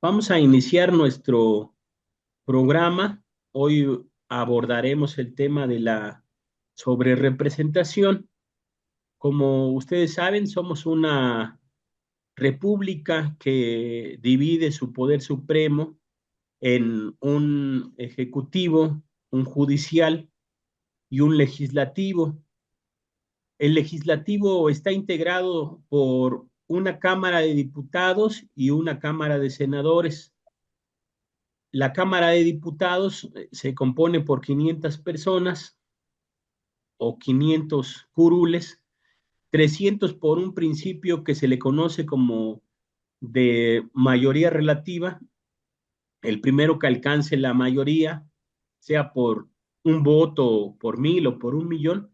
Vamos a iniciar nuestro programa. Hoy abordaremos el tema de la sobrerepresentación. Como ustedes saben, somos una república que divide su poder supremo en un ejecutivo, un judicial y un legislativo. El legislativo está integrado por una Cámara de Diputados y una Cámara de Senadores. La Cámara de Diputados se compone por 500 personas o 500 curules, 300 por un principio que se le conoce como de mayoría relativa. El primero que alcance la mayoría, sea por un voto, por 1000 o por 1 millón,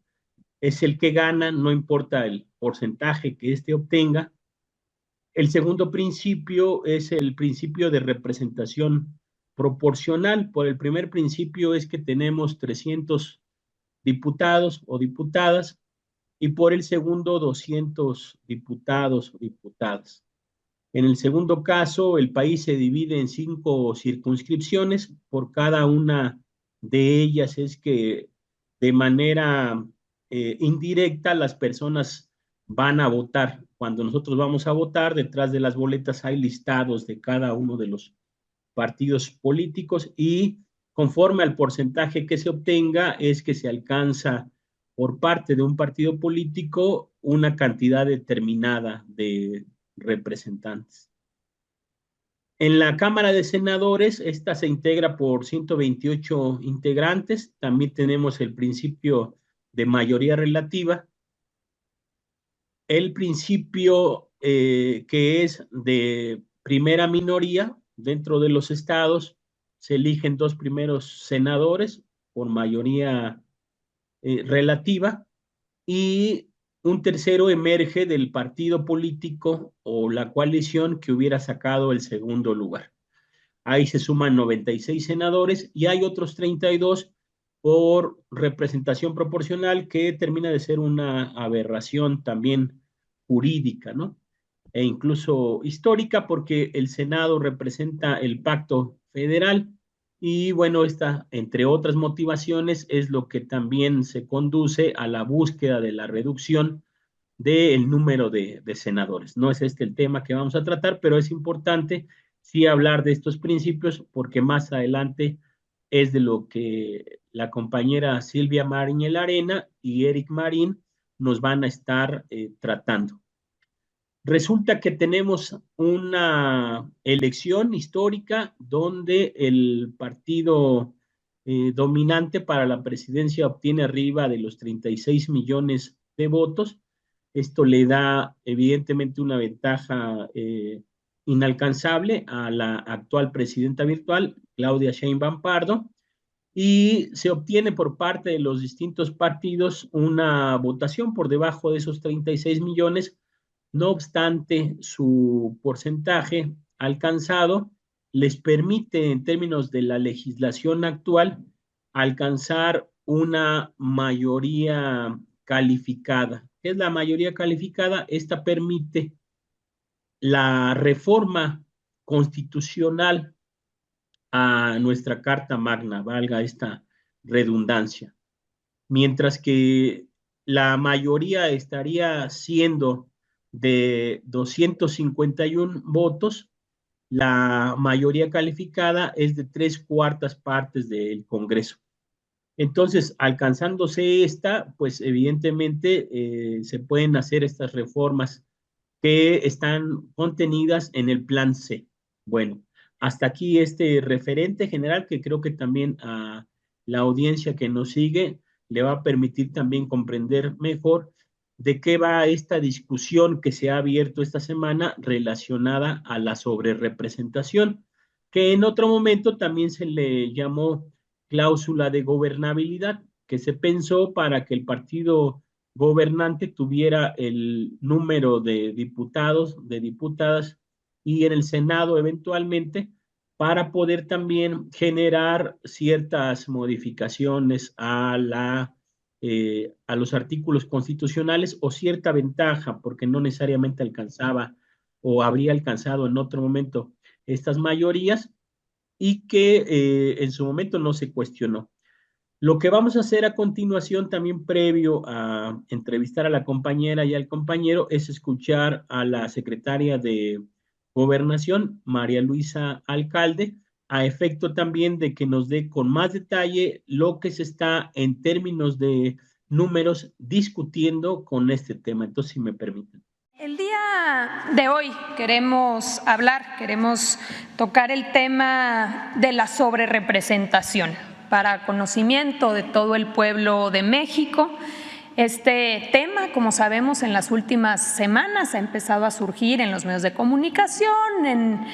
es el que gana, no importa el porcentaje que éste obtenga. El segundo principio es el principio de representación proporcional. Por el primer principio es que tenemos 300 diputados o diputadas y por el segundo 200 diputados o diputadas. En el segundo caso, el país se divide en 5 circunscripciones. Por cada una de ellas es que de manera indirecta las personas van a votar. Cuando nosotros vamos a votar, detrás de las boletas hay listados de cada uno de los partidos políticos y conforme al porcentaje que se obtenga es que se alcanza por parte de un partido político una cantidad determinada de representantes. En la Cámara de Senadores, esta se integra por 128 integrantes. También tenemos el principio de mayoría relativa. El principio que es de primera minoría dentro de los estados, se eligen 2 primeros senadores por mayoría relativa y un tercero emerge del partido político o la coalición que hubiera sacado el segundo lugar. Ahí se suman 96 senadores y hay otros 32 por representación proporcional que termina de ser una aberración también jurídica, ¿no? E incluso histórica porque el Senado representa el pacto federal y bueno, esta, entre otras motivaciones, es lo que también se conduce a la búsqueda de la reducción del número de senadores. No es este el tema que vamos a tratar, pero es importante sí hablar de estos principios porque más adelante es de lo que la compañera Silvia Marín Arena y Eric Marín nos van a estar tratando. Resulta que tenemos una elección histórica donde el partido dominante para la presidencia obtiene arriba de los 36 millones de votos. Esto le da evidentemente una ventaja inalcanzable a la actual presidenta virtual, Claudia Sheinbaum Pardo, y se obtiene por parte de los distintos partidos una votación por debajo de esos 36 millones. No obstante, su porcentaje alcanzado les permite, en términos de la legislación actual, alcanzar una mayoría calificada. ¿Qué es la mayoría calificada? Esta permite la reforma constitucional a nuestra Carta Magna, valga esta redundancia. Mientras que la mayoría estaría siendo de 251 votos, la mayoría calificada es de 3/4 del Congreso. Entonces, alcanzándose esta, pues evidentemente se pueden hacer estas reformas que están contenidas en el Plan C. Bueno, hasta aquí este referente general que creo que también a la audiencia que nos sigue le va a permitir también comprender mejor de qué va esta discusión que se ha abierto esta semana relacionada a la sobrerepresentación, que en otro momento también se le llamó cláusula de gobernabilidad, que se pensó para que el partido gobernante tuviera el número de diputados, de diputadas y en el Senado eventualmente para poder también generar ciertas modificaciones a los artículos constitucionales o cierta ventaja, porque no necesariamente alcanzaba o habría alcanzado en otro momento estas mayorías y que en su momento no se cuestionó. Lo que vamos a hacer a continuación, también previo a entrevistar a la compañera y al compañero, es escuchar a la secretaria de Gobernación, María Luisa Alcalde, a efecto también de que nos dé con más detalle lo que se está en términos de números discutiendo con este tema. Entonces, si me permiten. El día de hoy queremos tocar el tema de la sobrerepresentación para conocimiento de todo el pueblo de México. Este tema, como sabemos, en las últimas semanas ha empezado a surgir en los medios de comunicación, en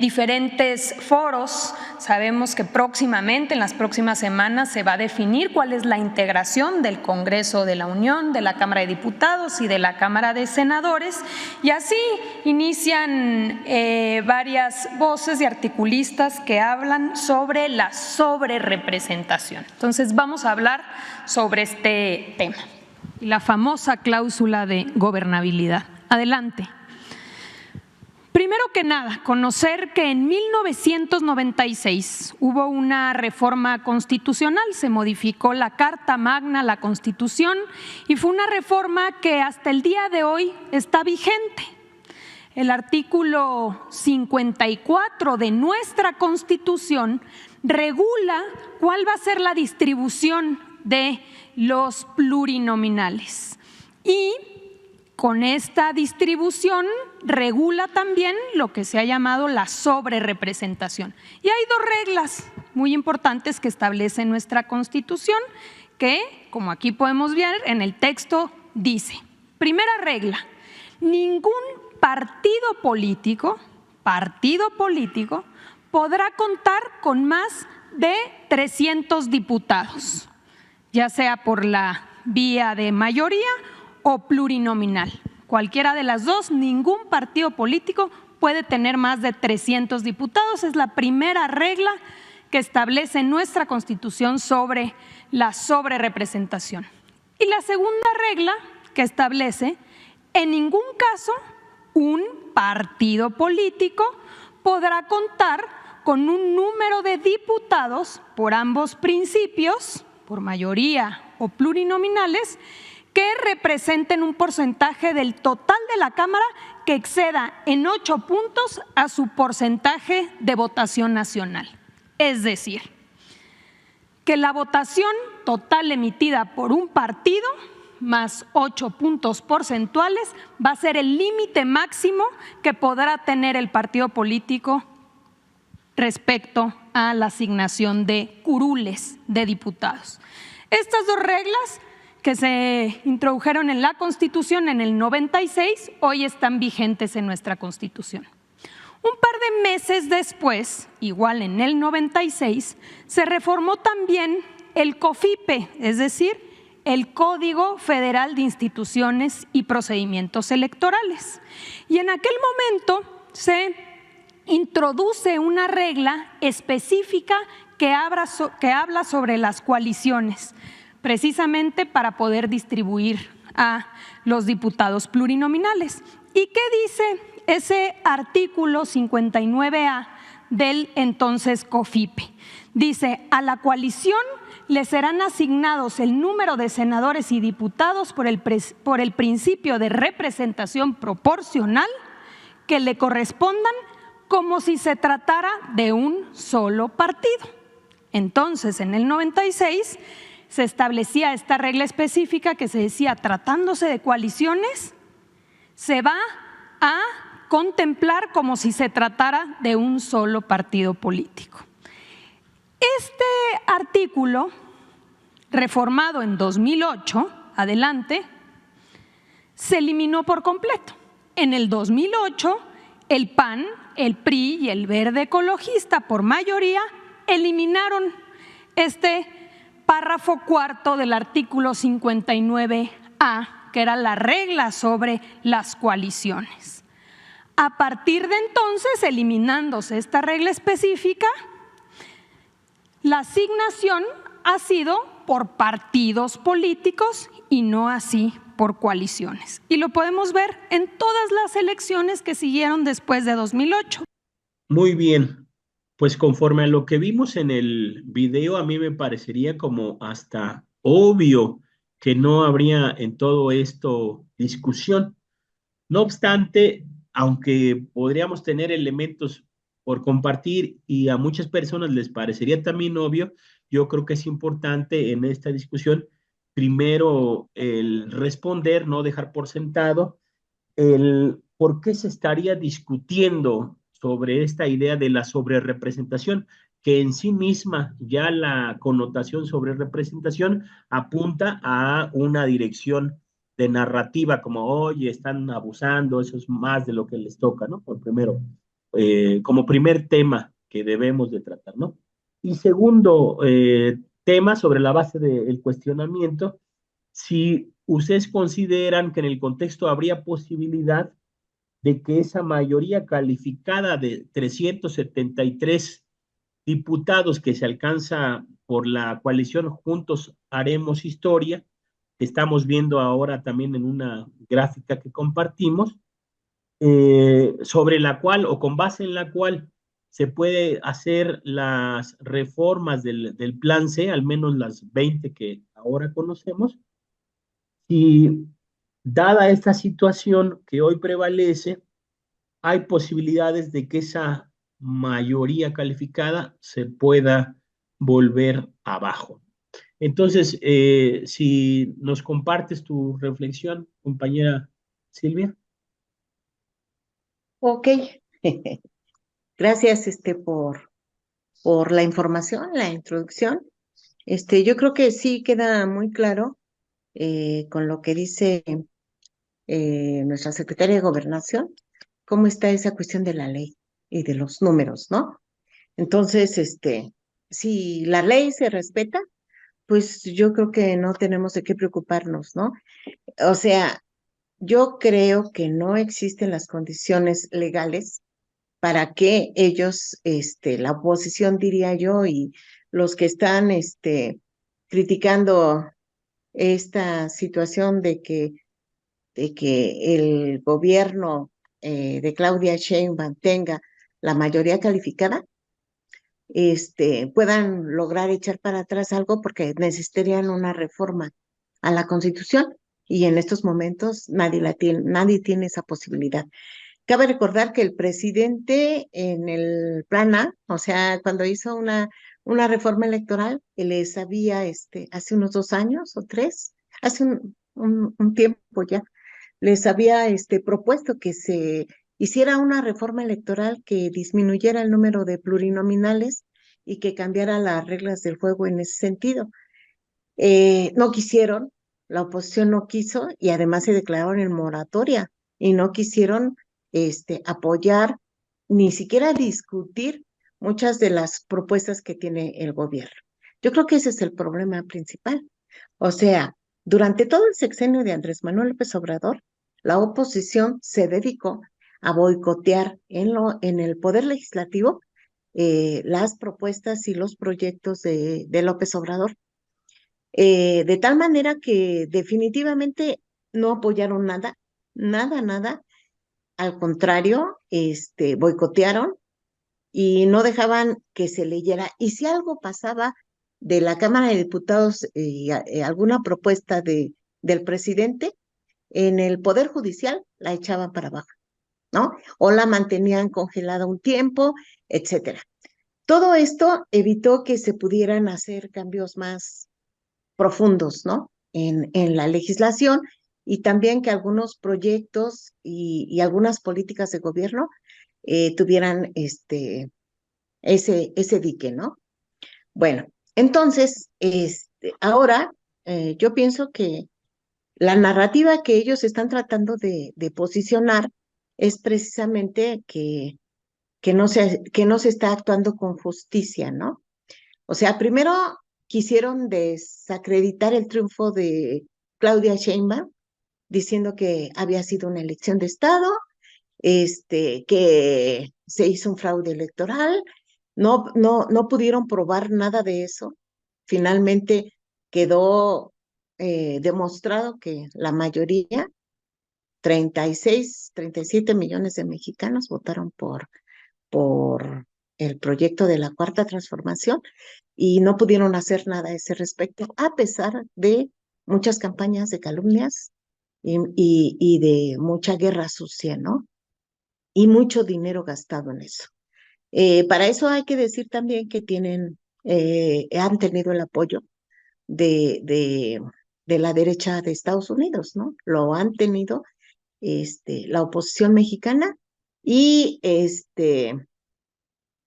diferentes foros. Sabemos que próximamente, en las próximas semanas, se va a definir cuál es la integración del Congreso de la Unión, de la Cámara de Diputados y de la Cámara de Senadores, y así inician varias voces y articulistas que hablan sobre la sobrerepresentación. Entonces, vamos a hablar sobre este tema. La famosa cláusula de gobernabilidad. Adelante. Primero que nada, conocer que en 1996 hubo una reforma constitucional, se modificó la Carta Magna, la Constitución, y fue una reforma que hasta el día de hoy está vigente. El artículo 54 de nuestra Constitución regula cuál va a ser la distribución de los plurinominales y con esta distribución regula también lo que se ha llamado la sobrerepresentación. Y hay dos reglas muy importantes que establece nuestra Constitución que, como aquí podemos ver en el texto, dice: primera regla, ningún partido político podrá contar con más de 300 diputados, ya sea por la vía de mayoría o plurinominal. Cualquiera de las dos, ningún partido político puede tener más de 300 diputados. Es la primera regla que establece nuestra Constitución sobre la sobrerepresentación. Y la segunda regla que establece: en ningún caso un partido político podrá contar con un número de diputados por ambos principios, por mayoría o plurinominales, que representen un porcentaje del total de la Cámara que exceda en 8 puntos a su porcentaje de votación nacional. Es decir, que la votación total emitida por un partido más 8 puntos porcentuales va a ser el límite máximo que podrá tener el partido político respecto a la asignación de curules de diputados. Estas dos reglas que se introdujeron en la Constitución en el 96, hoy están vigentes en nuestra Constitución. Un par de meses después, igual en el 96, se reformó también el COFIPE, es decir, el Código Federal de Instituciones y Procedimientos Electorales. Y en aquel momento se introduce una regla específica que habla sobre las coaliciones, precisamente para poder distribuir a los diputados plurinominales. ¿Y qué dice ese artículo 59A del entonces COFIPE? Dice: a la coalición le serán asignados el número de senadores y diputados por el principio de representación proporcional que le correspondan, como si se tratara de un solo partido. Entonces, en el 96 se establecía esta regla específica que se decía: tratándose de coaliciones, se va a contemplar como si se tratara de un solo partido político. Este artículo, reformado en 2008, adelante, se eliminó por completo. En el 2008, el PAN, el PRI y el Verde Ecologista, por mayoría, eliminaron este párrafo cuarto del artículo 59A, que era la regla sobre las coaliciones. A partir de entonces, eliminándose esta regla específica, la asignación ha sido por partidos políticos y no así por coaliciones. Y lo podemos ver en todas las elecciones que siguieron después de 2008. Muy bien. Pues conforme a lo que vimos en el video, a mí me parecería como hasta obvio que no habría en todo esto discusión. No obstante, aunque podríamos tener elementos por compartir y a muchas personas les parecería también obvio, yo creo que es importante en esta discusión primero el responder, no dejar por sentado el por qué se estaría discutiendo sobre esta idea de la sobrerepresentación, que en sí misma ya la connotación sobre representación apunta a una dirección de narrativa, como, oye, están abusando, eso es más de lo que les toca, ¿no? Por primero, como primer tema que debemos de tratar, ¿no? Y segundo tema, sobre la base del cuestionamiento, si ustedes consideran que en el contexto habría posibilidad de que esa mayoría calificada de 373 diputados que se alcanza por la coalición Juntos Haremos Historia, que estamos viendo ahora también en una gráfica que compartimos, sobre la cual o con base en la cual se puede hacer las reformas del plan C, al menos las 20 que ahora conocemos, y dada esta situación que hoy prevalece, hay posibilidades de que esa mayoría calificada se pueda volver abajo. Entonces, si nos compartes tu reflexión, compañera Silvia. Ok, gracias por la información, la introducción. Yo creo que sí queda muy claro con lo que dice nuestra secretaria de Gobernación, cómo está esa cuestión de la ley y de los números, ¿no? Entonces, si la ley se respeta, pues yo creo que no tenemos de qué preocuparnos, ¿no? O sea, yo creo que no existen las condiciones legales para que ellos, la oposición, diría yo, y los que están, criticando esta situación de que el gobierno de Claudia Sheinbaum tenga la mayoría calificada, puedan lograr echar para atrás algo porque necesitarían una reforma a la Constitución y en estos momentos nadie tiene esa posibilidad. Cabe recordar que el presidente en el plan A, o sea, cuando hizo una reforma electoral, les había, hace unos 2 años o 3, hace un tiempo ya, les había propuesto que se hiciera una reforma electoral que disminuyera el número de plurinominales y que cambiara las reglas del juego en ese sentido. No quisieron, la oposición no quiso y además se declararon en moratoria y no quisieron apoyar, ni siquiera discutir muchas de las propuestas que tiene el gobierno. Yo creo que ese es el problema principal. O sea, durante todo el sexenio de Andrés Manuel López Obrador, la oposición se dedicó a boicotear en el Poder Legislativo las propuestas y los proyectos de López Obrador, de tal manera que definitivamente no apoyaron nada, nada, nada. Al contrario, boicotearon y no dejaban que se leyera. Y si algo pasaba de la Cámara de Diputados, alguna propuesta del presidente, en el Poder Judicial la echaban para abajo, ¿no? O la mantenían congelada un tiempo, etcétera. Todo esto evitó que se pudieran hacer cambios más profundos, ¿no? En la legislación y también que algunos proyectos y algunas políticas de gobierno tuvieran ese dique, ¿no? Bueno, entonces, ahora yo pienso que la narrativa que ellos están tratando de posicionar es precisamente que no se está actuando con justicia, ¿no? O sea, primero quisieron desacreditar el triunfo de Claudia Sheinbaum, diciendo que había sido una elección de Estado, que se hizo un fraude electoral. No pudieron probar nada de eso. Finalmente quedó demostrado que la mayoría, 36, 37 millones de mexicanos votaron por el proyecto de la Cuarta Transformación y no pudieron hacer nada a ese respecto, a pesar de muchas campañas de calumnias y de mucha guerra sucia, ¿no? Y mucho dinero gastado en eso. Para eso hay que decir también que han tenido el apoyo de, de, de la derecha de Estados Unidos, ¿no? Lo han tenido la oposición mexicana y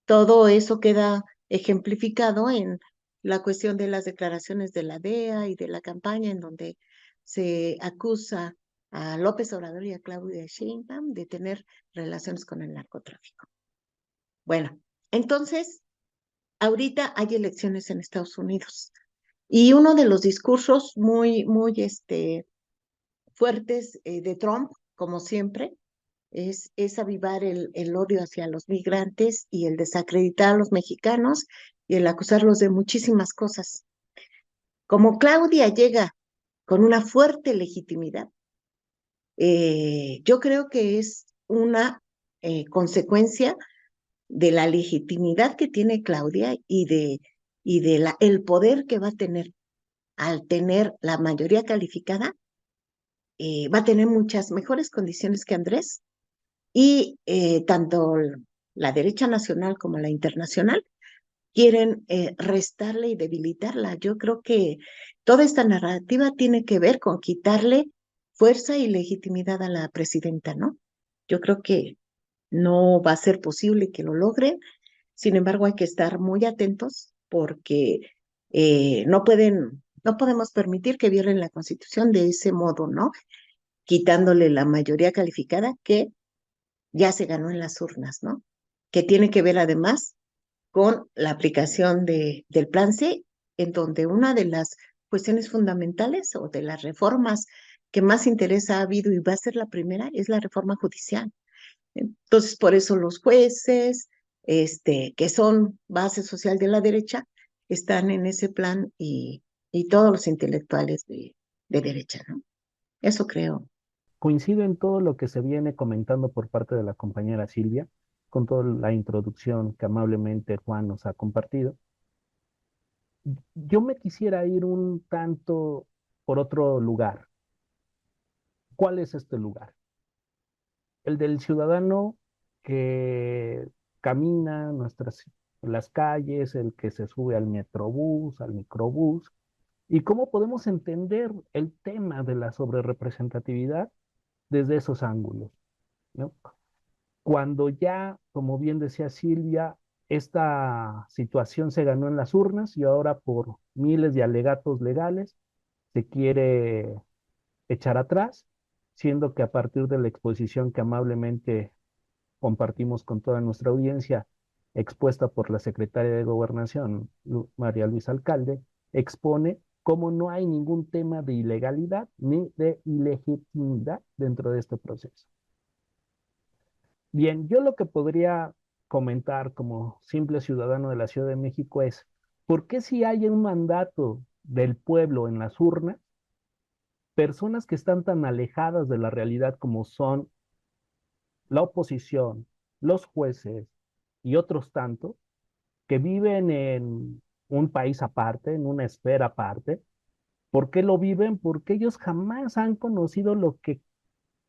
todo eso queda ejemplificado en la cuestión de las declaraciones de la DEA y de la campaña en donde se acusa a López Obrador y a Claudia Sheinbaum de tener relaciones con el narcotráfico. Bueno, entonces, ahorita hay elecciones en Estados Unidos y uno de los discursos muy fuertes de Trump, como siempre, es avivar el odio hacia los migrantes y el desacreditar a los mexicanos y el acusarlos de muchísimas cosas. Como Claudia llega con una fuerte legitimidad, yo creo que es una consecuencia de la legitimidad que tiene Claudia y de el poder que va a tener al tener la mayoría calificada, va a tener muchas mejores condiciones que Andrés y tanto la derecha nacional como la internacional quieren restarle y debilitarla. Yo creo que toda esta narrativa tiene que ver con quitarle fuerza y legitimidad a la presidenta, ¿no? Yo creo que no va a ser posible que lo logren. Sin embargo, hay que estar muy atentos porque no podemos permitir que violen la Constitución de ese modo, ¿no? Quitándole la mayoría calificada que ya se ganó en las urnas, ¿no? Que tiene que ver además con la aplicación del Plan C, en donde una de las cuestiones fundamentales o de las reformas que más interés ha habido y va a ser la primera es la reforma judicial. Entonces, por eso los jueces, que son base social de la derecha, están en ese plan y todos los intelectuales de derecha, ¿no? Eso creo. Coincido en todo lo que se viene comentando por parte de la compañera Silvia, con toda la introducción que amablemente Juan nos ha compartido. Yo me quisiera ir un tanto por otro lugar. ¿Cuál es este lugar? El del ciudadano que camina las calles, el que se sube al metrobús, al microbús, y cómo podemos entender el tema de la sobrerepresentatividad desde esos ángulos, ¿no? Cuando ya, como bien decía Silvia, esta situación se ganó en las urnas y ahora por miles de alegatos legales se quiere echar atrás, siendo que a partir de la exposición que amablemente compartimos con toda nuestra audiencia, expuesta por la secretaria de Gobernación, María Luisa Alcalde, expone cómo no hay ningún tema de ilegalidad ni de ilegitimidad dentro de este proceso. Bien, yo lo que podría comentar como simple ciudadano de la Ciudad de México es, ¿por qué si hay un mandato del pueblo en las urnas, personas que están tan alejadas de la realidad como son la oposición, los jueces y otros tantos, que viven en un país aparte, en una esfera aparte? ¿Por qué lo viven? Porque ellos jamás han conocido lo que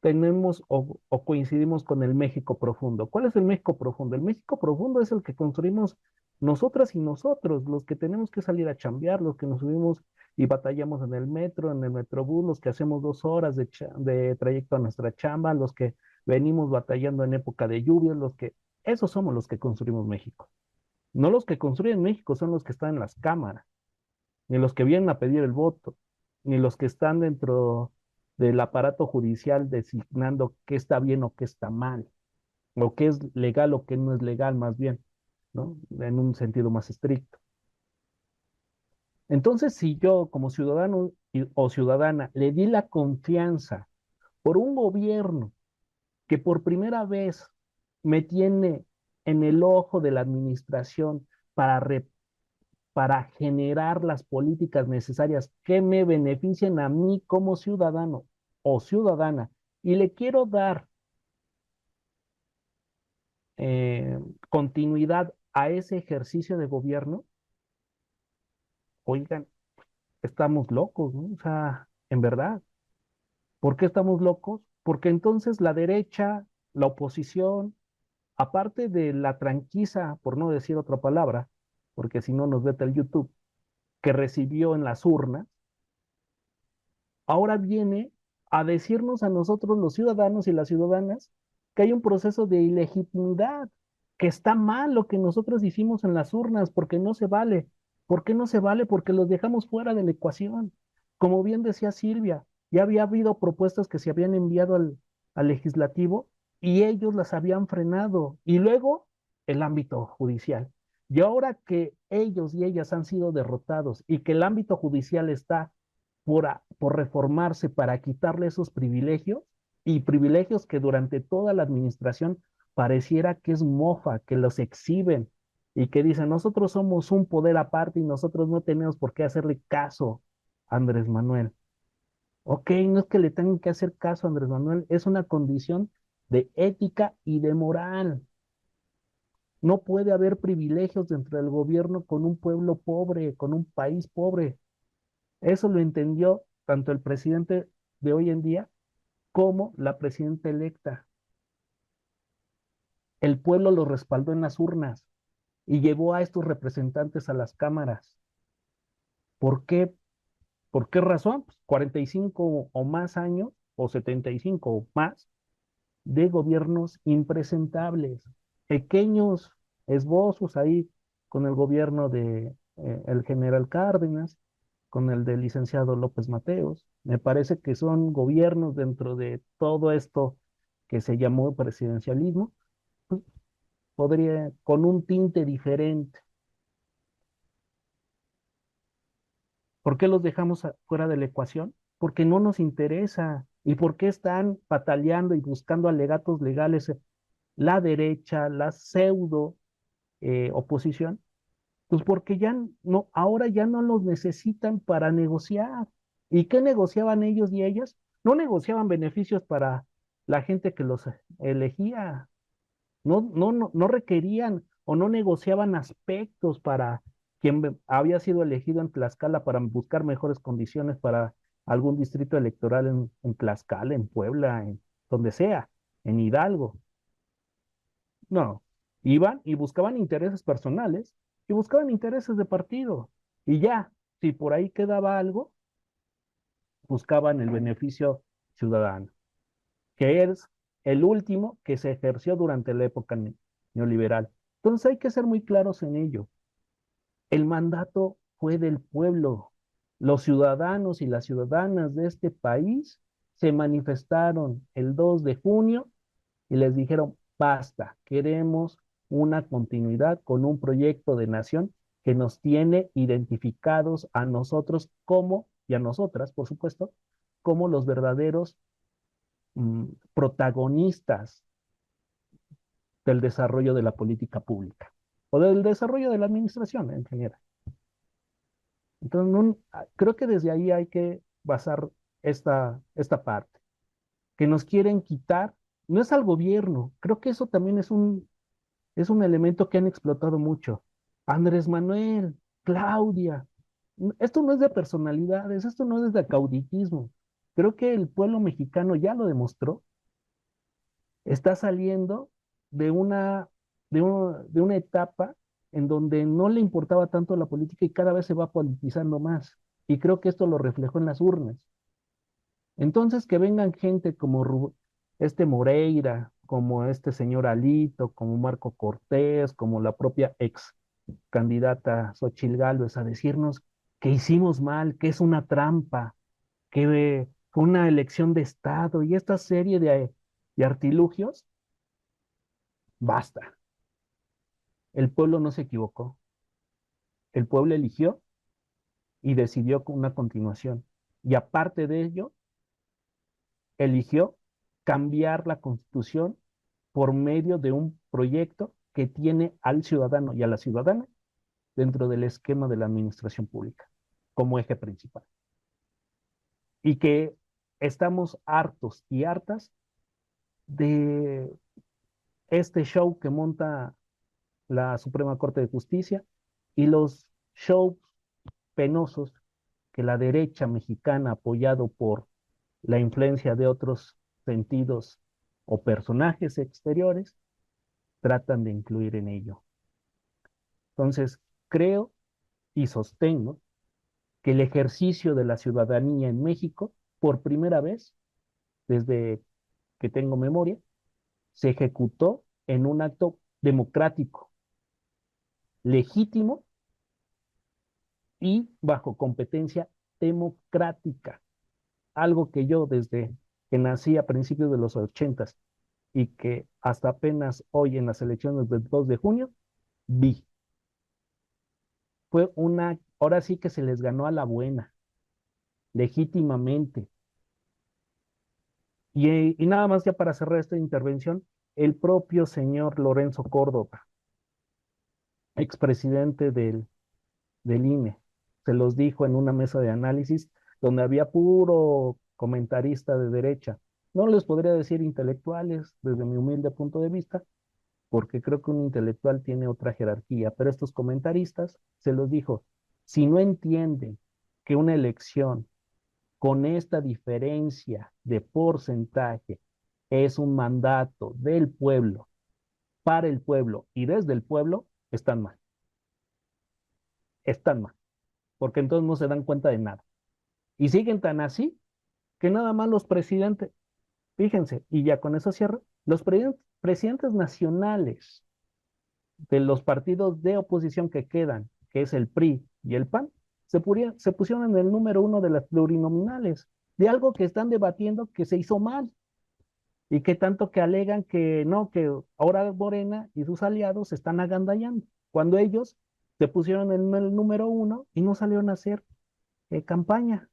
tenemos o coincidimos con el México profundo. ¿Cuál es el México profundo? El México profundo es el que construimos nosotras y nosotros, los que tenemos que salir a chambear, los que nos subimos y batallamos en el metro, en el metrobús, los que hacemos 2 horas de trayecto a nuestra chamba, los que venimos batallando en época de lluvia, esos somos los que construimos México. No los que construyen México son los que están en las cámaras, ni los que vienen a pedir el voto, ni los que están dentro del aparato judicial designando qué está bien o qué está mal, o qué es legal o qué no es legal, más bien, ¿no? En un sentido más estricto. Entonces, si yo como ciudadano o ciudadana le di la confianza por un gobierno que por primera vez me tiene en el ojo de la administración para generar las políticas necesarias que me beneficien a mí como ciudadano o ciudadana, y le quiero dar continuidad a ese ejercicio de gobierno, oigan, estamos locos, ¿no? O sea, en verdad, ¿por qué estamos locos? Porque entonces la derecha, la oposición, aparte de la tranquiza, por no decir otra palabra, porque si no nos vete el YouTube, que recibió en las urnas, ahora viene a decirnos a nosotros los ciudadanos y las ciudadanas que hay un proceso de ilegitimidad, que está mal lo que nosotros hicimos en las urnas, porque no se vale. ¿Por qué no se vale? Porque los dejamos fuera de la ecuación. Como bien decía Silvia, ya había habido propuestas que se habían enviado al legislativo y ellos las habían frenado. Y luego el ámbito judicial. Y ahora que ellos y ellas han sido derrotados y que el ámbito judicial está por reformarse para quitarle esos privilegios y privilegios que durante toda la administración pareciera que es mofa, que los exhiben y que dicen, nosotros somos un poder aparte y nosotros no tenemos por qué hacerle caso a Andrés Manuel. Ok, no es que le tengan que hacer caso a Andrés Manuel, es una condición de ética y de moral. No puede haber privilegios dentro del gobierno con un pueblo pobre, con un país pobre. Eso lo entendió tanto el presidente de hoy en día como la presidenta electa. El pueblo lo respaldó en las urnas y llevó a estos representantes a las cámaras. ¿Por qué? ¿Por qué razón? Pues 45 o más años, o 75 o más, de gobiernos impresentables, pequeños esbozos ahí con el gobierno de el general Cárdenas, con el del licenciado López Mateos. Me parece que son gobiernos dentro de todo esto que se llamó presidencialismo, pues, podría, con un tinte diferente. ¿Por qué los dejamos fuera de la ecuación? Porque no nos interesa. ¿Y por qué están pataleando y buscando alegatos legales la derecha, la pseudo oposición? Pues porque ya no, ahora ya no los necesitan para negociar. ¿Y qué negociaban ellos y ellas? No negociaban beneficios para la gente que los elegía. No requerían o no negociaban aspectos para quien había sido elegido en Tlaxcala para buscar mejores condiciones para algún distrito electoral en Tlaxcala, en Puebla, en donde sea, en Hidalgo. No, iban y buscaban intereses personales y buscaban intereses de partido. Y ya, si por ahí quedaba algo, buscaban el beneficio ciudadano, que es el último que se ejerció durante la época neoliberal. Entonces hay que ser muy claros en ello. El mandato fue del pueblo. Los ciudadanos y las ciudadanas de este país se manifestaron el 2 de junio y les dijeron, basta, queremos una continuidad con un proyecto de nación que nos tiene identificados a nosotros como, y a nosotras, por supuesto, como los verdaderos protagonistas del desarrollo de la política pública o del desarrollo de la administración en general. Entonces, creo que desde ahí hay que basar esta parte, que nos quieren quitar, no es al gobierno, creo que eso también es un elemento que han explotado mucho. Andrés Manuel, Claudia, esto no es de personalidades, esto no es de cauditismo. Creo que el pueblo mexicano ya lo demostró, está saliendo de de una etapa en donde no le importaba tanto la política y cada vez se va politizando más. Y creo que esto lo reflejó en las urnas. Entonces, que vengan gente como este Moreira, como este señor Alito, como Marco Cortés, como la propia ex candidata Xochitl Gálvez, a decirnos que hicimos mal, que es una trampa, que fue una elección de Estado y esta serie de artilugios, basta. El pueblo no se equivocó. El pueblo eligió y decidió con una continuación. Y aparte de ello, eligió cambiar la constitución por medio de un proyecto que tiene al ciudadano y a la ciudadana dentro del esquema de la administración pública como eje principal. Y que estamos hartos y hartas de este show que monta la Suprema Corte de Justicia y los shows penosos que la derecha mexicana, apoyado por la influencia de otros sentidos o personajes exteriores, tratan de incluir en ello. Entonces, creo y sostengo que el ejercicio de la ciudadanía en México, por primera vez, desde que tengo memoria, se ejecutó en un acto democrático, legítimo y bajo competencia democrática. Algo que yo desde que nací a principios de los 80 y que hasta apenas hoy en las elecciones del 2 de junio vi. Fue ahora sí que se les ganó a la buena, legítimamente. Y nada más ya para cerrar esta intervención, el propio señor Lorenzo Córdoba, expresidente del INE, se los dijo en una mesa de análisis donde había puro comentarista de derecha. No les podría decir intelectuales desde mi humilde punto de vista, porque creo que un intelectual tiene otra jerarquía, pero estos comentaristas se los dijo, si no entienden que una elección con esta diferencia de porcentaje es un mandato del pueblo, para el pueblo y desde el pueblo, están mal, porque entonces no se dan cuenta de nada. Y siguen tan así que nada más los presidentes, fíjense, y ya con eso cierro, los presidentes nacionales de los partidos de oposición que quedan, que es el PRI y el PAN, se pusieron en el número 1 de las plurinominales, de algo que están debatiendo que se hizo mal y que tanto que alegan que no, que ahora Morena y sus aliados se están agandallando, cuando ellos se pusieron en el número 1 y no salieron a hacer campaña,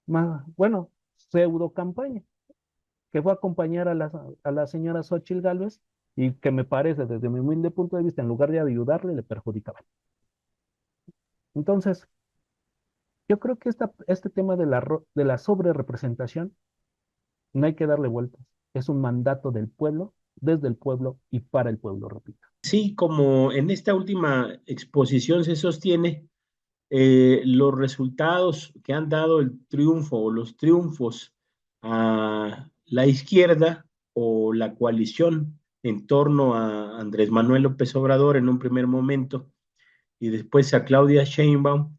más, bueno, pseudo campaña, que fue a acompañar a la señora Xóchitl Gálvez y que me parece, desde mi humilde punto de vista, en lugar de ayudarle, le perjudicaban. Entonces, yo creo que este tema de la sobrerepresentación no hay que darle vueltas. Es un mandato del pueblo, desde el pueblo y para el pueblo, repito. Sí, como en esta última exposición se sostiene, los resultados que han dado el triunfo o los triunfos a la izquierda o la coalición en torno a Andrés Manuel López Obrador en un primer momento y después a Claudia Sheinbaum,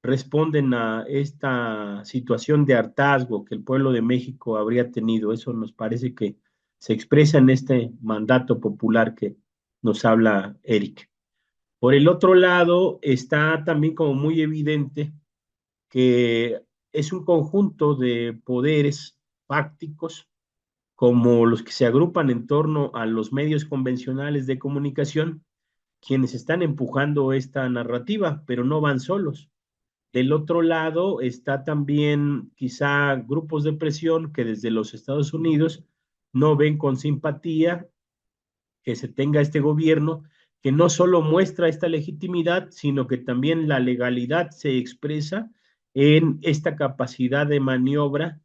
responden a esta situación de hartazgo que el pueblo de México habría tenido. Eso nos parece que se expresa en este mandato popular que nos habla Eric. Por el otro lado, está también como muy evidente que es un conjunto de poderes fácticos como los que se agrupan en torno a los medios convencionales de comunicación, quienes están empujando esta narrativa, pero no van solos. Del otro lado está también quizá grupos de presión que desde los Estados Unidos no ven con simpatía que se tenga este gobierno que no solo muestra esta legitimidad, sino que también la legalidad se expresa en esta capacidad de maniobra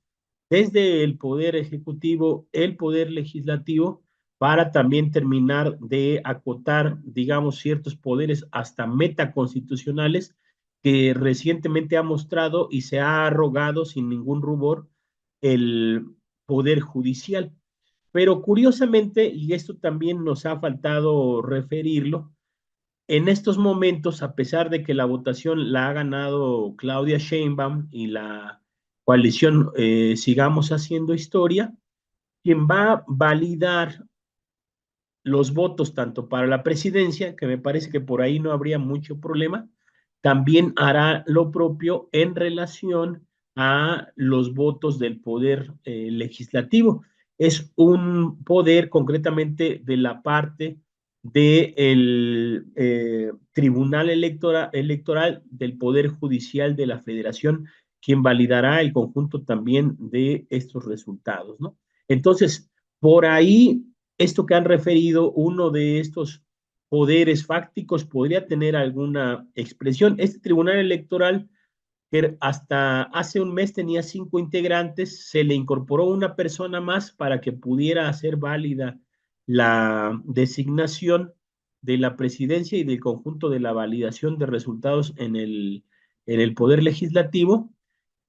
desde el poder ejecutivo, el poder legislativo, para también terminar de acotar, digamos, ciertos poderes hasta metaconstitucionales que recientemente ha mostrado y se ha arrogado sin ningún rubor el poder judicial. Pero curiosamente, y esto también nos ha faltado referirlo, en estos momentos, a pesar de que la votación la ha ganado Claudia Sheinbaum y la coalición Sigamos Haciendo Historia, quien va a validar los votos tanto para la presidencia, que me parece que por ahí no habría mucho problema, también hará lo propio en relación a los votos del poder legislativo. Es un poder concretamente de la parte del Tribunal Electoral del Poder Judicial de la Federación, quien validará el conjunto también de estos resultados, ¿no? Entonces, por ahí esto que han referido, uno de estos poderes fácticos podría tener alguna expresión. Este tribunal electoral, que hasta hace un mes tenía 5 integrantes, se le incorporó una persona más para que pudiera hacer válida la designación de la presidencia y del conjunto de la validación de resultados en el Poder Legislativo,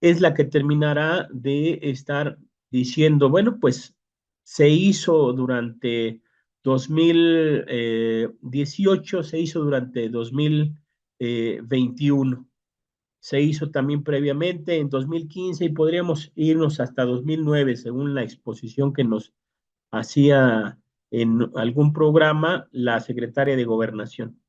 es la que terminará de estar diciendo, bueno, pues se hizo durante 2018, se hizo durante 2021, se hizo también previamente en 2015 y podríamos irnos hasta 2009 según la exposición que nos hacía en algún programa la secretaria de Gobernación.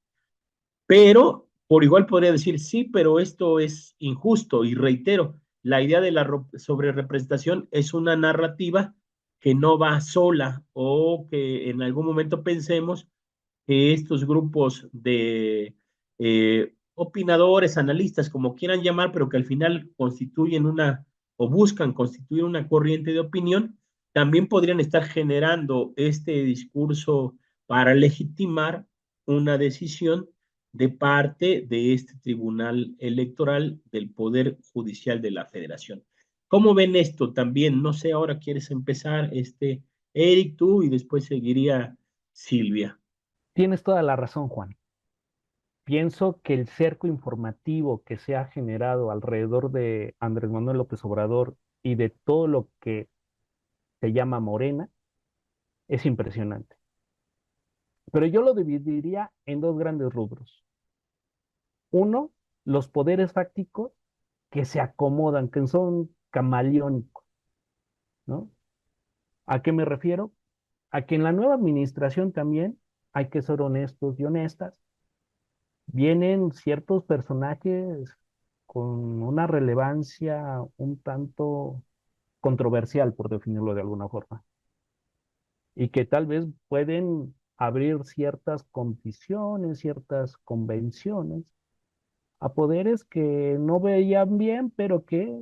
Pero por igual podría decir, sí, pero esto es injusto y reitero, la idea de la sobrerepresentación es una narrativa que no va sola o que en algún momento pensemos que estos grupos de opinadores, analistas, como quieran llamar, pero que al final constituyen una o buscan constituir una corriente de opinión, también podrían estar generando este discurso para legitimar una decisión de parte de este Tribunal Electoral del Poder Judicial de la Federación. ¿Cómo ven esto también? No sé, ahora quieres empezar, Eric, tú, y después seguiría Silvia. Tienes toda la razón, Juan. Pienso que el cerco informativo que se ha generado alrededor de Andrés Manuel López Obrador y de todo lo que se llama Morena es impresionante. Pero yo lo dividiría en dos grandes rubros. Uno, los poderes fácticos que se acomodan, que son camaleónicos, ¿no? ¿A qué me refiero? A que en la nueva administración también hay que ser honestos y honestas. Vienen ciertos personajes con una relevancia un tanto controversial, por definirlo de alguna forma, y que tal vez pueden abrir ciertas condiciones, ciertas convenciones a poderes que no veían bien, pero que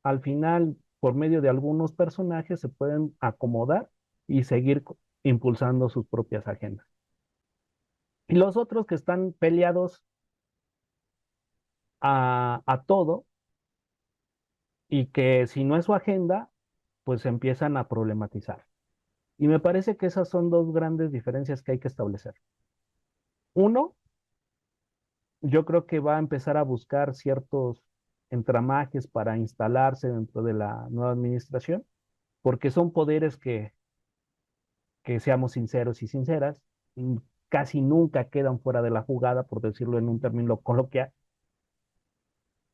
al final, por medio de algunos personajes, se pueden acomodar y seguir impulsando sus propias agendas. Y los otros que están peleados a todo y que si no es su agenda, pues empiezan a problematizar. Y me parece que esas son dos grandes diferencias que hay que establecer. Uno, yo creo que va a empezar a buscar ciertos entramajes para instalarse dentro de la nueva administración, porque son poderes que seamos sinceros y sinceras, casi nunca quedan fuera de la jugada, por decirlo en un término coloquial,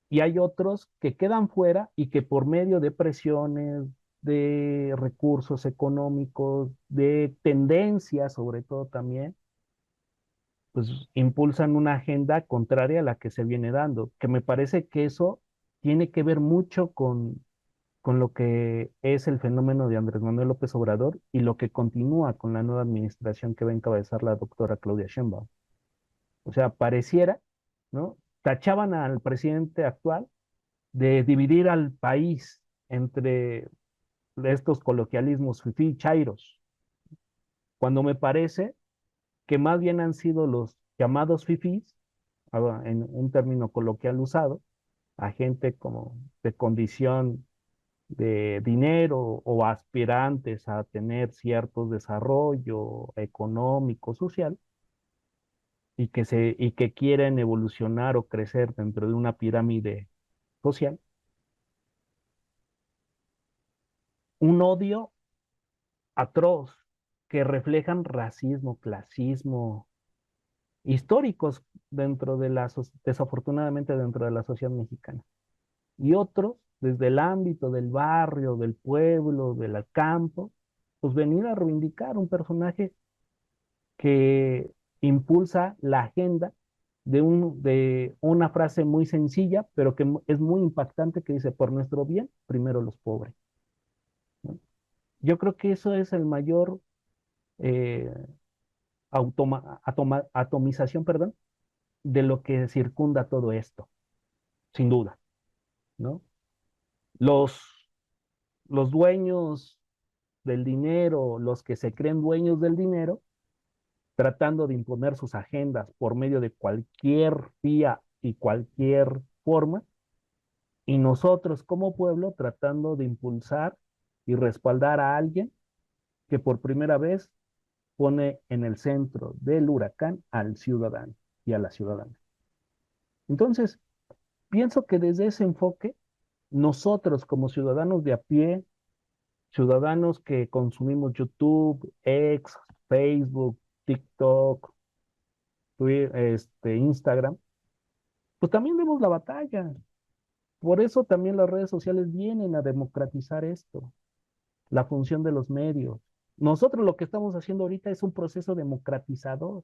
y hay otros que quedan fuera y que por medio de presiones, de recursos económicos, de tendencias sobre todo también, pues impulsan una agenda contraria a la que se viene dando, que me parece que eso tiene que ver mucho con lo que es el fenómeno de Andrés Manuel López Obrador y lo que continúa con la nueva administración que va a encabezar la doctora Claudia Sheinbaum. O sea, pareciera, ¿no? Tachaban al presidente actual de dividir al país entre estos coloquialismos fifí y chairos, cuando me parece que más bien han sido los llamados fifís, en un término coloquial usado, a gente como de condición de dinero o aspirantes a tener cierto desarrollo económico, social, y que quieren evolucionar o crecer dentro de una pirámide social, un odio atroz que reflejan racismo, clasismo, históricos dentro de desafortunadamente dentro de la sociedad mexicana. Y otros, desde el ámbito del barrio, del pueblo, del campo, pues venir a reivindicar un personaje que impulsa la agenda de una frase muy sencilla, pero que es muy impactante, que dice, por nuestro bien, primero los pobres, ¿no? Yo creo que eso es el mayor eh, atomización, perdón, de lo que circunda todo esto, sin duda, ¿no? Los, los dueños del dinero, los que se creen dueños del dinero, tratando de imponer sus agendas por medio de cualquier vía y cualquier forma, y nosotros como pueblo tratando de impulsar y respaldar a alguien que por primera vez pone en el centro del huracán al ciudadano y a la ciudadana. Entonces, pienso que desde ese enfoque, nosotros como ciudadanos de a pie, ciudadanos que consumimos YouTube, X, Facebook, TikTok, Twitter, Instagram, pues también vemos la batalla. Por eso también las redes sociales vienen a democratizar esto, la función de los medios. Nosotros lo que estamos haciendo ahorita es un proceso democratizador,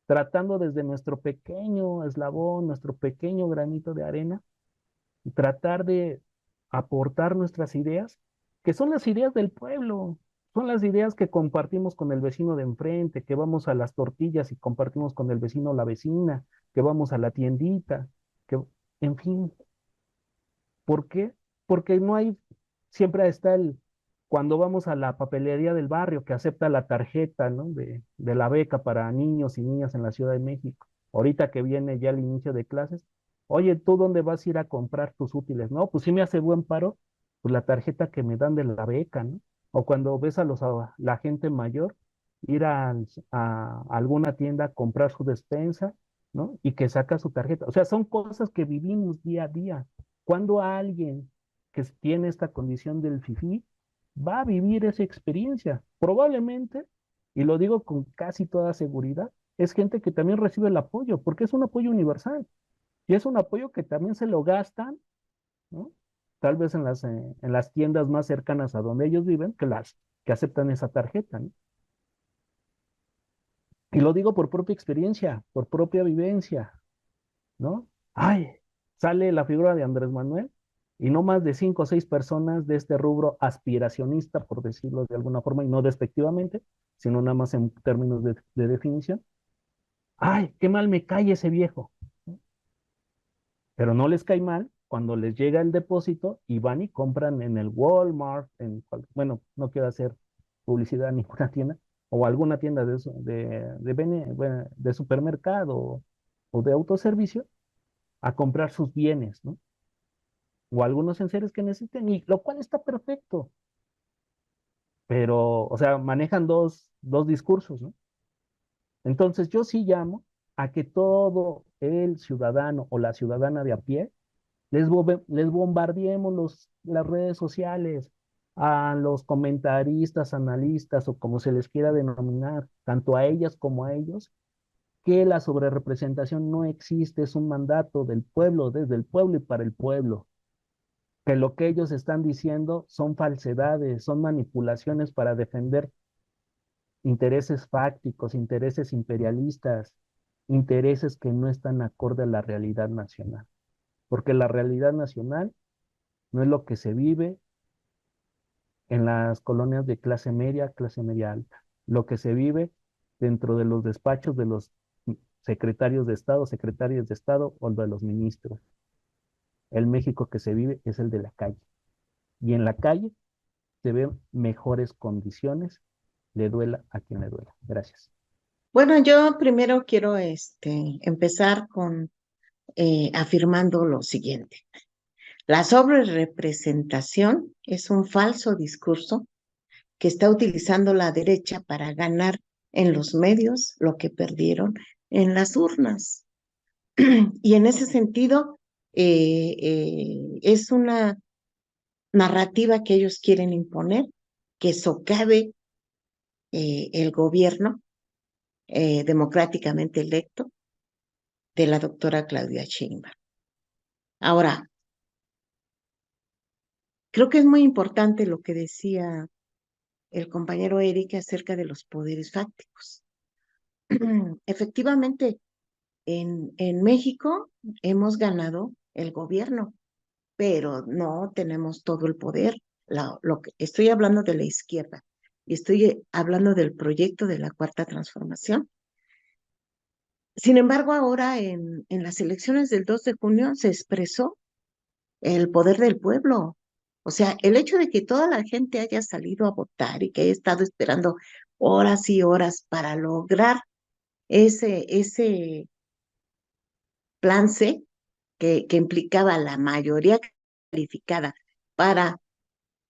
tratando desde nuestro pequeño eslabón, nuestro pequeño granito de arena, y tratar de aportar nuestras ideas, que son las ideas del pueblo, son las ideas que compartimos con el vecino de enfrente, que vamos a las tortillas y compartimos con el vecino o la vecina, que vamos a la tiendita, que, en fin, ¿por qué? Porque no hay, siempre está cuando vamos a la papelería del barrio que acepta la tarjeta, ¿no? De la beca para niños y niñas en la Ciudad de México. Ahorita que viene ya el inicio de clases, oye, ¿tú dónde vas a ir a comprar tus útiles? No, pues sí me hace buen paro, pues la tarjeta que me dan de la beca, ¿no? O cuando ves a la gente mayor, ir a alguna tienda a comprar su despensa, ¿no? Y que saca su tarjeta. O sea, son cosas que vivimos día a día. Cuando alguien que tiene esta condición del fifí va a vivir esa experiencia, probablemente, y lo digo con casi toda seguridad, es gente que también recibe el apoyo, porque es un apoyo universal, y es un apoyo que también se lo gastan, ¿no? Tal vez en las tiendas más cercanas a donde ellos viven, que aceptan esa tarjeta, ¿no? Y lo digo por propia experiencia, por propia vivencia, ¿no? Ay, sale la figura de Andrés Manuel y no más de 5 o 6 personas de este rubro aspiracionista, por decirlo de alguna forma, y no despectivamente, sino nada más en términos de definición. Ay, qué mal me cae ese viejo. Pero no les cae mal cuando les llega el depósito y van y compran en el Walmart, bueno, no quiero hacer publicidad a ninguna tienda, o alguna tienda de supermercado o de autoservicio, a comprar sus bienes, ¿no? O algunos enseres que necesiten, y lo cual está perfecto. Pero, o sea, manejan dos discursos, ¿no? Entonces, yo sí llamo a que todo el ciudadano o la ciudadana de a pie les bombardeemos las redes sociales, a los comentaristas, analistas o como se les quiera denominar, tanto a ellas como a ellos, que la sobrerepresentación no existe, es un mandato del pueblo, desde el pueblo y para el pueblo, que lo que ellos están diciendo son falsedades, son manipulaciones para defender intereses fácticos, intereses imperialistas, intereses que no están acorde a la realidad nacional. Porque la realidad nacional no es lo que se vive en las colonias de clase media alta, lo que se vive dentro de los despachos de los secretarios de Estado, secretarias de Estado o de los ministros. El México que se vive es el de la calle. Y en la calle se ven mejores condiciones, le duela a quien le duela. Gracias. Bueno, yo primero quiero empezar con afirmando lo siguiente. La sobrerepresentación es un falso discurso que está utilizando la derecha para ganar en los medios lo que perdieron en las urnas. Y en ese sentido, es una narrativa que ellos quieren imponer, que socave el gobierno democráticamente electo de la doctora Claudia Sheinbaum. Ahora, creo que es muy importante lo que decía el compañero Eric acerca de los poderes fácticos. Efectivamente, en México hemos ganado el gobierno, pero no tenemos todo el poder. Estoy hablando de la izquierda y estoy hablando del proyecto de la Cuarta Transformación. Sin embargo, ahora en las elecciones del 2 de junio se expresó el poder del pueblo. O sea, el hecho de que toda la gente haya salido a votar y que haya estado esperando horas y horas para lograr ese plan C que implicaba la mayoría calificada para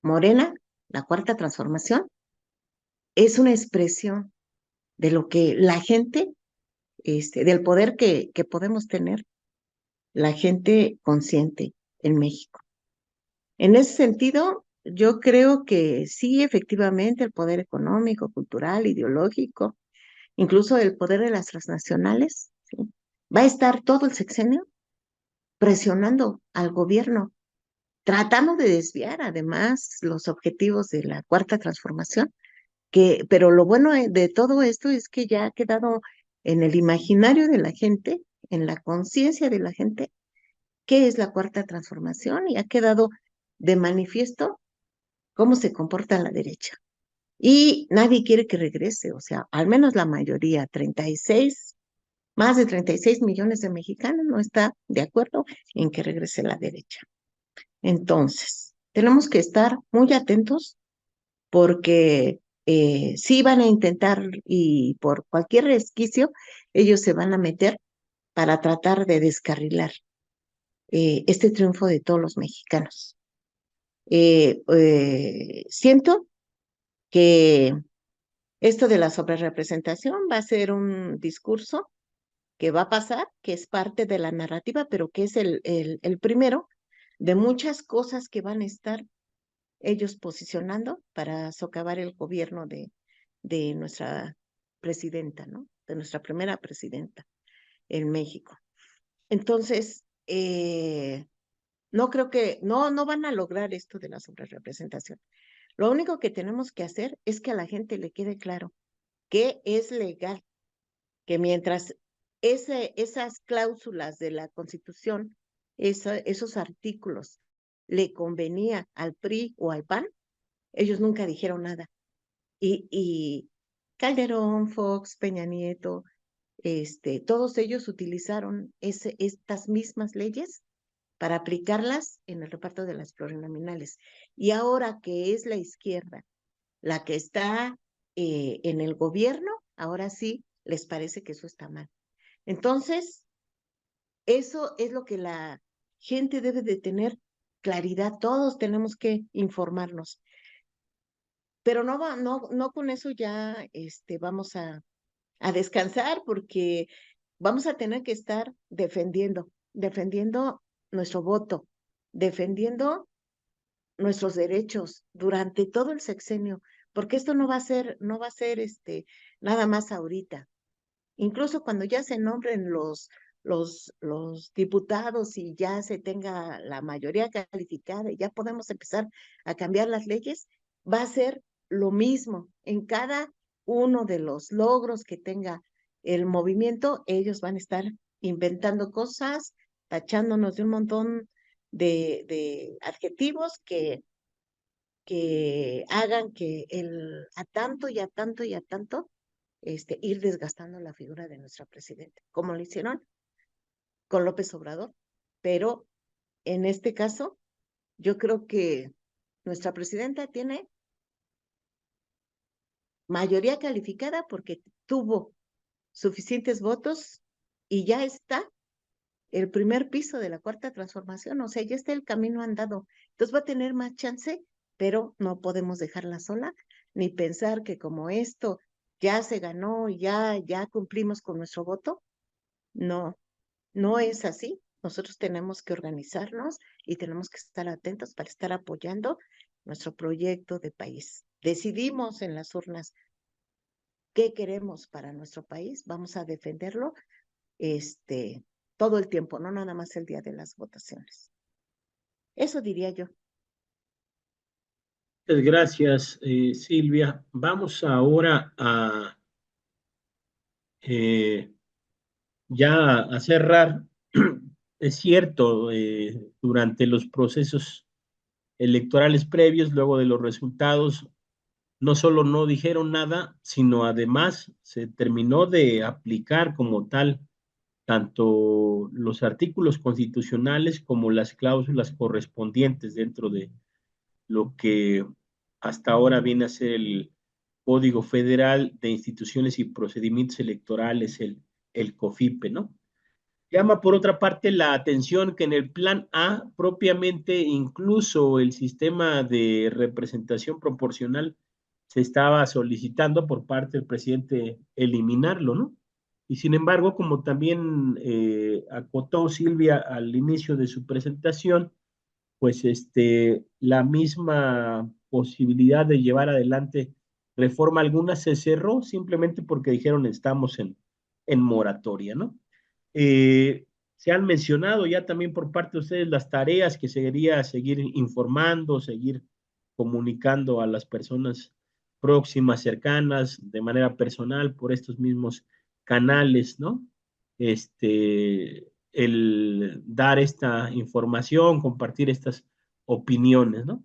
Morena, la Cuarta Transformación, es una expresión de lo que la gente, del poder que podemos tener la gente consciente en México. En ese sentido, yo creo que sí, efectivamente, el poder económico, cultural, ideológico, incluso el poder de las transnacionales, ¿sí? Va a estar todo el sexenio presionando al gobierno, tratando de desviar además los objetivos de la cuarta transformación, pero lo bueno de todo esto es que ya ha quedado en el imaginario de la gente, en la conciencia de la gente, qué es la cuarta transformación y ha quedado de manifiesto cómo se comporta la derecha. Y nadie quiere que regrese, o sea, al menos la mayoría, 36, más de 36 millones de mexicanos no está de acuerdo en que regrese la derecha. Entonces, tenemos que estar muy atentos porque sí van a intentar y por cualquier resquicio ellos se van a meter para tratar de descarrilar este triunfo de todos los mexicanos. Siento que esto de la sobrerepresentación va a ser un discurso que va a pasar, que es parte de la narrativa, pero que es el primero de muchas cosas que van a estar ellos posicionando para socavar el gobierno de nuestra presidenta, ¿no? De nuestra primera presidenta en México. Entonces, no creo que, no van a lograr esto de la sobrerepresentación. Lo único que tenemos que hacer es que a la gente le quede claro que es legal, que mientras esas cláusulas de la Constitución, esos artículos le convenía al PRI o al PAN, ellos nunca dijeron nada. Y Calderón, Fox, Peña Nieto, todos ellos utilizaron estas mismas leyes para aplicarlas en el reparto de las plurinominales. Y ahora que es la izquierda la que está en el gobierno, ahora sí les parece que eso está mal. Entonces, eso es lo que la gente debe de tener claridad. Todos tenemos que informarnos. Pero no con eso ya vamos a descansar porque vamos a tener que estar defendiendo nuestro voto, defendiendo nuestros derechos durante todo el sexenio, porque esto no va a ser nada más ahorita. Incluso cuando ya se nombren los diputados y ya se tenga la mayoría calificada y ya podemos empezar a cambiar las leyes, va a ser lo mismo. En cada uno de los logros que tenga el movimiento, ellos van a estar inventando cosas, tachándonos de un montón de adjetivos que hagan que a tanto y a tanto y a tanto ir desgastando la figura de nuestra presidenta, como lo hicieron con López Obrador. Pero en este caso, yo creo que nuestra presidenta tiene mayoría calificada porque tuvo suficientes votos y ya está el primer piso de la cuarta transformación, o sea, ya está el camino andado. Entonces va a tener más chance, pero no podemos dejarla sola, ni pensar que como esto ya se ganó, ya cumplimos con nuestro voto. No, no es así. Nosotros tenemos que organizarnos y tenemos que estar atentos para estar apoyando nuestro proyecto de país. Decidimos en las urnas qué queremos para nuestro país, vamos a defenderlo todo el tiempo, no nada más el día de las votaciones. Eso diría yo. Muchas gracias, Silvia. Vamos ahora a ya a cerrar. Es cierto, durante los procesos electorales previos, luego de los resultados, no solo no dijeron nada, sino además se terminó de aplicar como tal tanto los artículos constitucionales como las cláusulas correspondientes dentro de lo que hasta ahora viene a ser el Código Federal de Instituciones y Procedimientos Electorales, el COFIPE, ¿no? Llama por otra parte la atención que en el plan A, propiamente incluso el sistema de representación proporcional se estaba solicitando por parte del presidente eliminarlo, ¿no? Y sin embargo, como también acotó Silvia al inicio de su presentación, pues la misma posibilidad de llevar adelante reforma alguna se cerró simplemente porque dijeron estamos en moratoria, ¿no? Se han mencionado ya también por parte de ustedes las tareas que se quería seguir informando, seguir comunicando a las personas próximas, cercanas, de manera personal, por estos mismos canales, ¿no? El dar esta información, compartir estas opiniones, ¿no?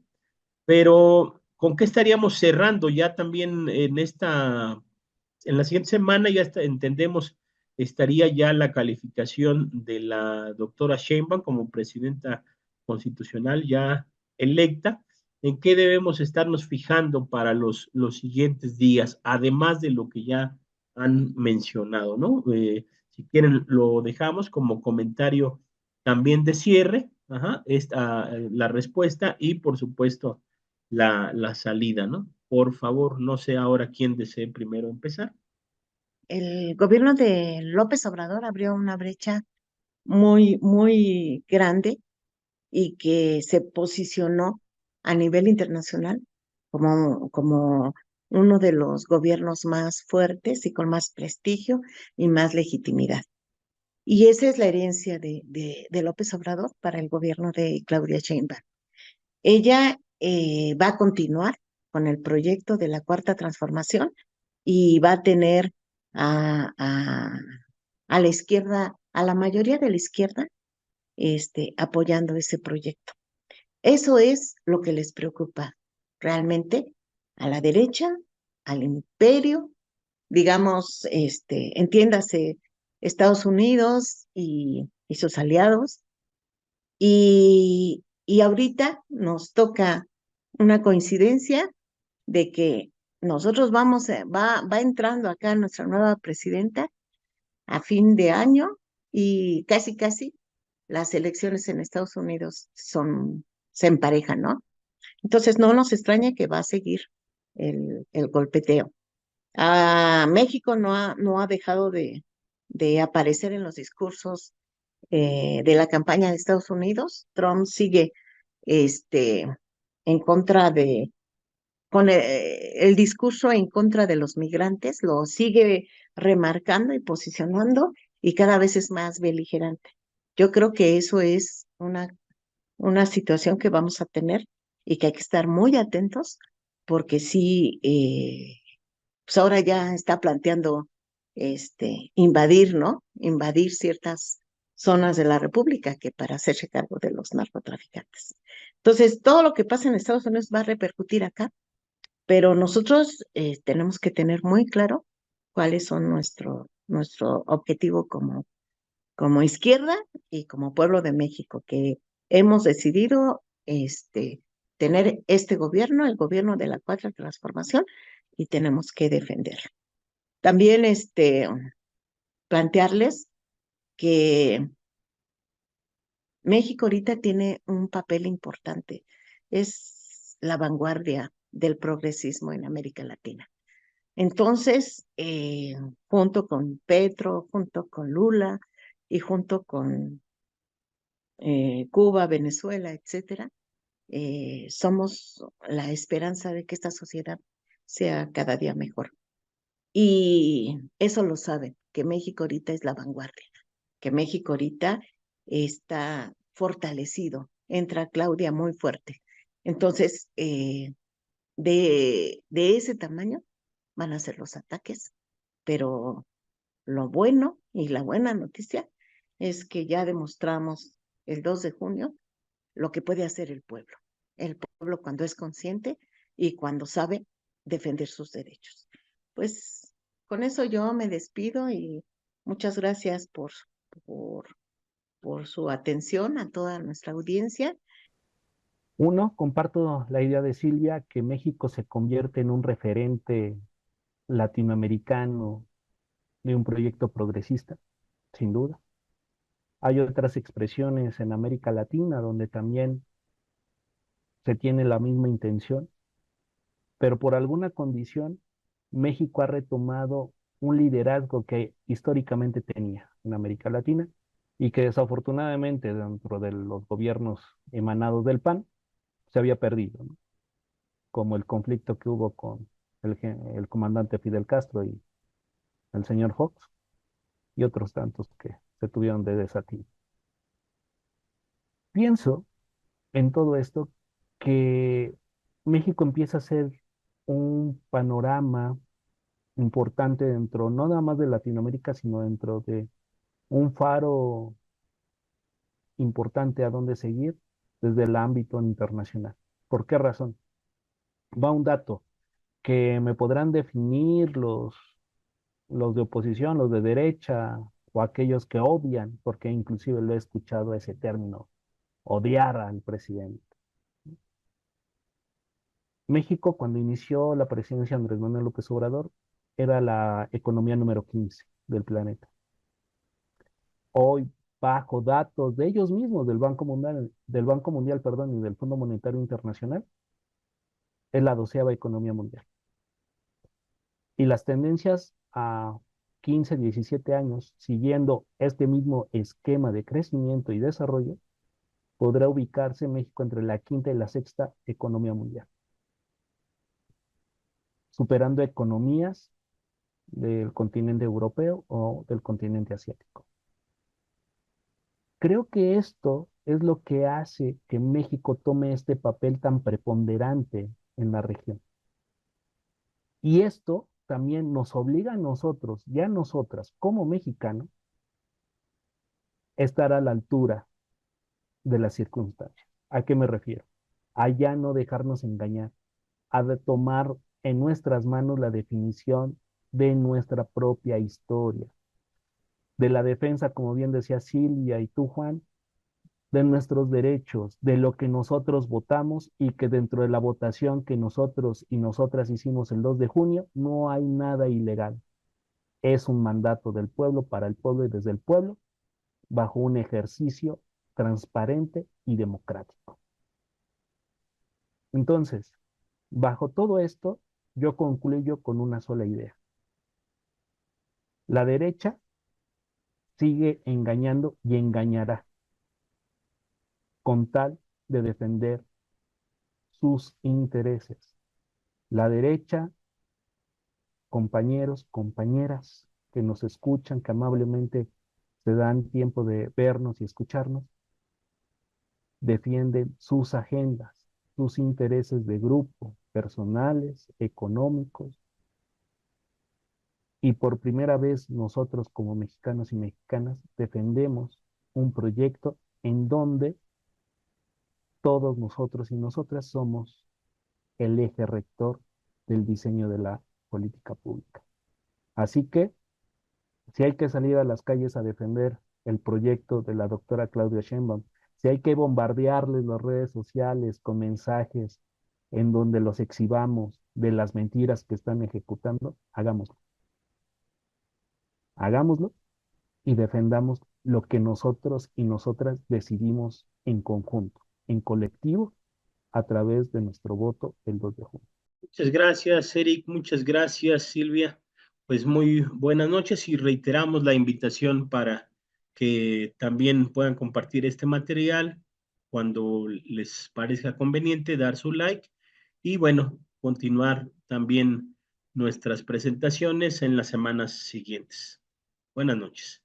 Pero, ¿con qué estaríamos cerrando ya también en la siguiente semana ya entendemos, estaría ya la calificación de la doctora Sheinbaum como presidenta constitucional ya electa? ¿En qué debemos estarnos fijando para los siguientes días, además de lo que ya han mencionado, ¿no? Si quieren, lo dejamos como comentario también de cierre, ajá, la respuesta y, por supuesto, la salida, ¿no? Por favor, no sé ahora quién desee primero empezar. El gobierno de López Obrador abrió una brecha muy, muy grande y que se posicionó a nivel internacional como uno de los gobiernos más fuertes y con más prestigio y más legitimidad. Y esa es la herencia de López Obrador para el gobierno de Claudia Sheinbaum. Ella va a continuar con el proyecto de la Cuarta Transformación y va a tener a, a, a la izquierda, a la mayoría de la izquierda, apoyando ese proyecto. Eso es lo que les preocupa realmente a la derecha, al imperio, digamos, entiéndase, Estados Unidos y sus aliados. Y ahorita nos toca una coincidencia de que nosotros va entrando acá nuestra nueva presidenta a fin de año y casi, casi las elecciones en Estados Unidos se emparejan, ¿no? Entonces no nos extraña que va a seguir el golpeteo. México no ha dejado de aparecer en los discursos de la campaña de Estados Unidos. Trump sigue este, en contra con el discurso en contra de los migrantes, lo sigue remarcando y posicionando y cada vez es más beligerante. Yo creo que eso es una situación que vamos a tener y que hay que estar muy atentos porque sí, pues ahora ya está planteando invadir, ¿no? Invadir ciertas zonas de la República que para hacerse cargo de los narcotraficantes. Entonces, todo lo que pasa en Estados Unidos va a repercutir acá, pero nosotros tenemos que tener muy claro cuáles son nuestro objetivo como izquierda y como pueblo de México, que hemos decidido tener este gobierno, el gobierno de la Cuarta Transformación, y tenemos que defenderlo. También plantearles que México ahorita tiene un papel importante, es la vanguardia del progresismo en América Latina. Entonces, junto con Petro, junto con Lula y junto con Cuba, Venezuela, etcétera, somos la esperanza de que esta sociedad sea cada día mejor. Y eso lo saben, que México ahorita es la vanguardia, que México ahorita está fortalecido, entra Claudia muy fuerte. Entonces, de ese tamaño van a ser los ataques, pero lo bueno y la buena noticia es que ya demostramos el 2 de junio lo que puede hacer el pueblo. El pueblo cuando es consciente y cuando sabe defender sus derechos. Pues con eso yo me despido y muchas gracias por, por su atención a toda nuestra audiencia. Uno, comparto la idea de Silvia que México se convierte en un referente latinoamericano de un proyecto progresista, sin duda. Hay otras expresiones en América Latina donde también se tiene la misma intención. pero por alguna condición México ha retomado un liderazgo que históricamente tenía en América Latina y que desafortunadamente dentro de los gobiernos emanados del PAN se había perdido, ¿no? Como el conflicto que hubo con el comandante Fidel Castro y el señor Fox y otros tantos que se tuvieron de desatino. Pienso en todo esto que México empieza a ser un panorama importante dentro, no nada más de Latinoamérica, sino dentro de un faro importante a donde seguir desde el ámbito internacional. ¿Por qué razón? Va un dato que me podrán definir los de oposición, los de derecha o aquellos que odian, porque inclusive lo he escuchado ese término, odiar al presidente. México, cuando inició la presidencia de Andrés Manuel López Obrador, era la economía número 15 del planeta. Hoy, bajo datos de ellos mismos, del Banco Mundial, perdón, y del Fondo Monetario Internacional, es la 12ª economía mundial. Y las tendencias a 15, 17 años, siguiendo este mismo esquema de crecimiento y desarrollo, podrá ubicarse México entre la 5ª y la 6ª economía mundial, superando economías del continente europeo o del continente asiático. Creo que esto es lo que hace que México tome este papel tan preponderante en la región. Y esto también nos obliga a nosotros y a nosotras como mexicanos estar a la altura de las circunstancias. ¿A qué me refiero? A ya no dejarnos engañar, a tomar en nuestras manos la definición de nuestra propia historia, de la defensa, como bien decía Silvia y tú, Juan, de nuestros derechos, de lo que nosotros votamos y que dentro de la votación que nosotros y nosotras hicimos el 2 de junio, no hay nada ilegal. Es un mandato del pueblo para el pueblo y desde el pueblo, bajo un ejercicio transparente y democrático. Entonces, bajo todo esto, yo concluyo con una sola idea. La derecha sigue engañando y engañará con tal de defender sus intereses. La derecha, compañeros, compañeras que nos escuchan, que amablemente se dan tiempo de vernos y escucharnos, defienden sus agendas, sus intereses de grupo, personales, económicos. Y por primera vez nosotros como mexicanos y mexicanas defendemos un proyecto en donde todos nosotros y nosotras somos el eje rector del diseño de la política pública. Así que, si hay que salir a las calles a defender el proyecto de la doctora Claudia Sheinbaum, si hay que bombardearles las redes sociales con mensajes en donde los exhibamos de las mentiras que están ejecutando, hagámoslo. Hagámoslo y defendamos lo que nosotros y nosotras decidimos en conjunto, en colectivo, a través de nuestro voto el 2 de junio. Muchas gracias, Eric. Muchas gracias, Silvia. Pues muy buenas noches y reiteramos la invitación para que también puedan compartir este material cuando les parezca conveniente, dar su like y bueno, continuar también nuestras presentaciones en las semanas siguientes. Buenas noches.